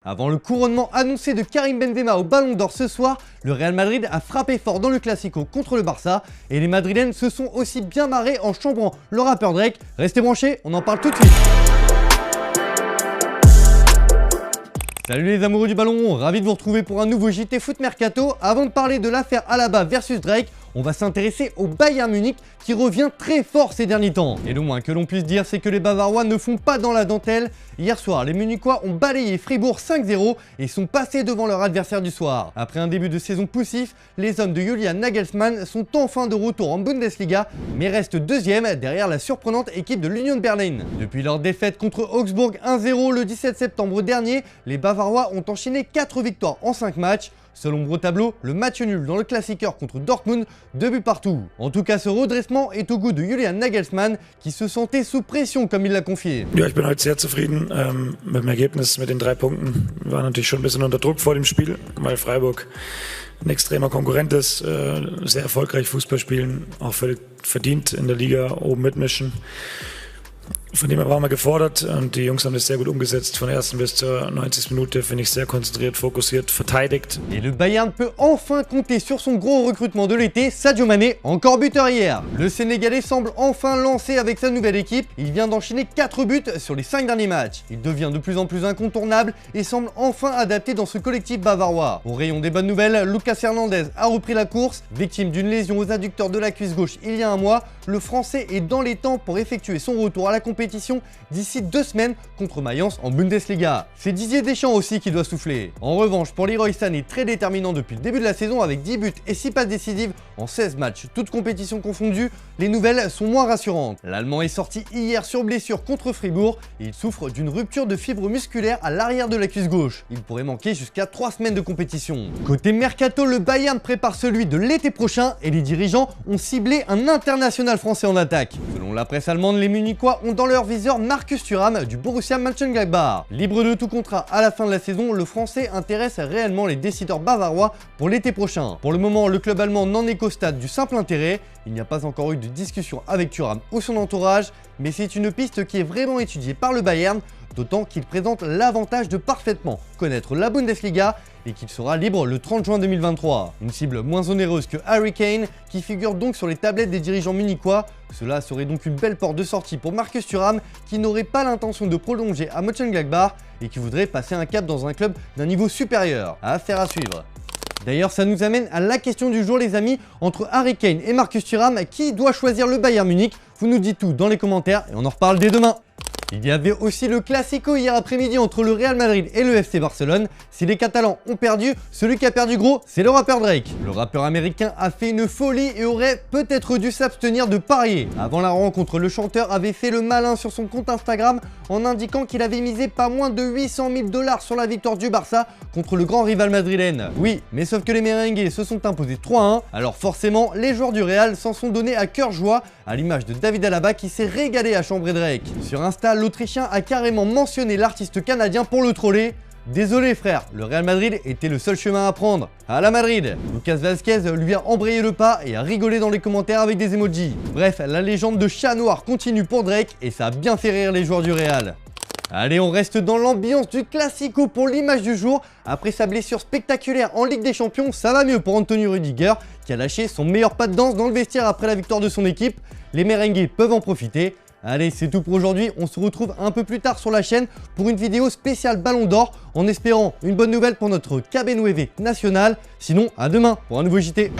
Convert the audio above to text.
Avant le couronnement annoncé de Karim Benzema au Ballon d'Or ce soir, le Real Madrid a frappé fort dans le Classico contre le Barça et les Madrilènes se sont aussi bien marrés en chambrant le rappeur Drake. Restez branchés, on en parle tout de suite. Salut les amoureux du ballon, ravi de vous retrouver pour un nouveau JT Foot Mercato. Avant de parler de l'affaire Alaba versus Drake, on va s'intéresser au Bayern Munich qui revient très fort ces derniers temps. Et le moins que l'on puisse dire, c'est que les Bavarois ne font pas dans la dentelle. Hier soir, les Munichois ont balayé Fribourg 5-0 et sont passés devant leur adversaire du soir. Après un début de saison poussif, les hommes de Julian Nagelsmann sont enfin de retour en Bundesliga, mais restent deuxième derrière la surprenante équipe de l'Union Berlin. Depuis leur défaite contre Augsbourg 1-0 le 17 septembre dernier, les Bavarois ont enchaîné 4 victoires en 5 matchs. Seul ombre au tableau, le match nul dans le Klassiker contre Dortmund, 2 buts partout. En tout cas, ce redressement est au goût de Julian Nagelsmann, qui se sentait sous pression comme il l'a confié. Ja, ich bin heute sehr zufrieden mit dem Ergebnis, mit den 3 Punkten. Wir waren natürlich schon ein bisschen unter Druck vor dem Spiel, weil Freiburg ein extremer Konkurrent ist, sehr erfolgreich Fußball spielen, auch völlig verdient in der Liga oben mitmischen. Von dem her waren wir gefordert und die Jungs haben das sehr gut umgesetzt. Von der ersten bis zur 90. Minute finde ich sehr konzentriert, fokussiert, verteidigt. Et le Bayern peut enfin compter sur son gros recrutement de l'été, Sadio Mané, encore buteur hier. Le Sénégalais semble enfin lancé avec sa nouvelle équipe. Il vient d'enchaîner 4 buts sur les 5 derniers matchs. Il devient de plus en plus incontournable et semble enfin adapté dans ce collectif bavarois. Au rayon des bonnes nouvelles, Lucas Hernandez a repris la course. Victime d'une lésion aux adducteurs de la cuisse gauche il y a un mois, le Français est dans les temps pour effectuer son retour à la compétition d'ici 2 semaines contre Mayence en Bundesliga. C'est Didier Deschamps aussi qui doit souffler. En revanche, pour Leroy Sané, très déterminant depuis le début de la saison avec 10 buts et 6 passes décisives en 16 matchs, toutes compétitions confondues, les nouvelles sont moins rassurantes. L'Allemand est sorti hier sur blessure contre Fribourg et il souffre d'une rupture de fibre musculaire à l'arrière de la cuisse gauche. Il pourrait manquer jusqu'à 3 semaines de compétition. Côté Mercato, le Bayern prépare celui de l'été prochain et les dirigeants ont ciblé un international français en attaque. Selon la presse allemande, les Munichois ont dans leur viseur Marcus Thuram du Borussia Mönchengladbach. Libre de tout contrat à la fin de la saison, le Français intéresse réellement les décideurs bavarois pour l'été prochain. Pour le moment, le club allemand n'en est qu'au stade du simple intérêt. Il n'y a pas encore eu de discussion avec Thuram ou son entourage, mais c'est une piste qui est vraiment étudiée par le Bayern, d'autant qu'il présente l'avantage de parfaitement connaître la Bundesliga et qu'il sera libre le 30 juin 2023. Une cible moins onéreuse que Harry Kane, qui figure donc sur les tablettes des dirigeants munichois. Cela serait donc une belle porte de sortie pour Marcus Thuram, qui n'aurait pas l'intention de prolonger à Mönchengladbach et qui voudrait passer un cap dans un club d'un niveau supérieur. Affaire à suivre. D'ailleurs, ça nous amène à la question du jour les amis, entre Harry Kane et Marcus Thuram, qui doit choisir le Bayern Munich? Vous nous dites tout dans les commentaires et on en reparle dès demain. Il y avait aussi le Classico hier après-midi entre le Real Madrid et le FC Barcelone. Si les Catalans ont perdu, celui qui a perdu gros, c'est le rappeur Drake. Le rappeur américain a fait une folie et aurait peut-être dû s'abstenir de parier. Avant la rencontre, le chanteur avait fait le malin sur son compte Instagram en indiquant qu'il avait misé pas moins de 800 000 $ sur la victoire du Barça contre le grand rival madrilène. Oui, mais sauf que les merengues se sont imposés 3-1, alors forcément, les joueurs du Real s'en sont donnés à cœur joie, à l'image de David Alaba qui s'est régalé à chambrer Drake. Sur Insta, l'Autrichien a carrément mentionné l'artiste canadien pour le troller. Désolé frère, le Real Madrid était le seul chemin à prendre. À la Madrid. Lucas Vazquez lui a embrayé le pas et a rigolé dans les commentaires avec des emojis. Bref, la légende de chat noir continue pour Drake et ça a bien fait rire les joueurs du Real. Allez, on reste dans l'ambiance du Classico pour l'image du jour. Après sa blessure spectaculaire en Ligue des Champions, ça va mieux pour Anthony Rüdiger qui a lâché son meilleur pas de danse dans le vestiaire après la victoire de son équipe. Les merengues peuvent en profiter. Allez, c'est tout pour aujourd'hui, on se retrouve un peu plus tard sur la chaîne pour une vidéo spéciale Ballon d'Or, en espérant une bonne nouvelle pour notre KB9 national. Sinon, à demain pour un nouveau JT.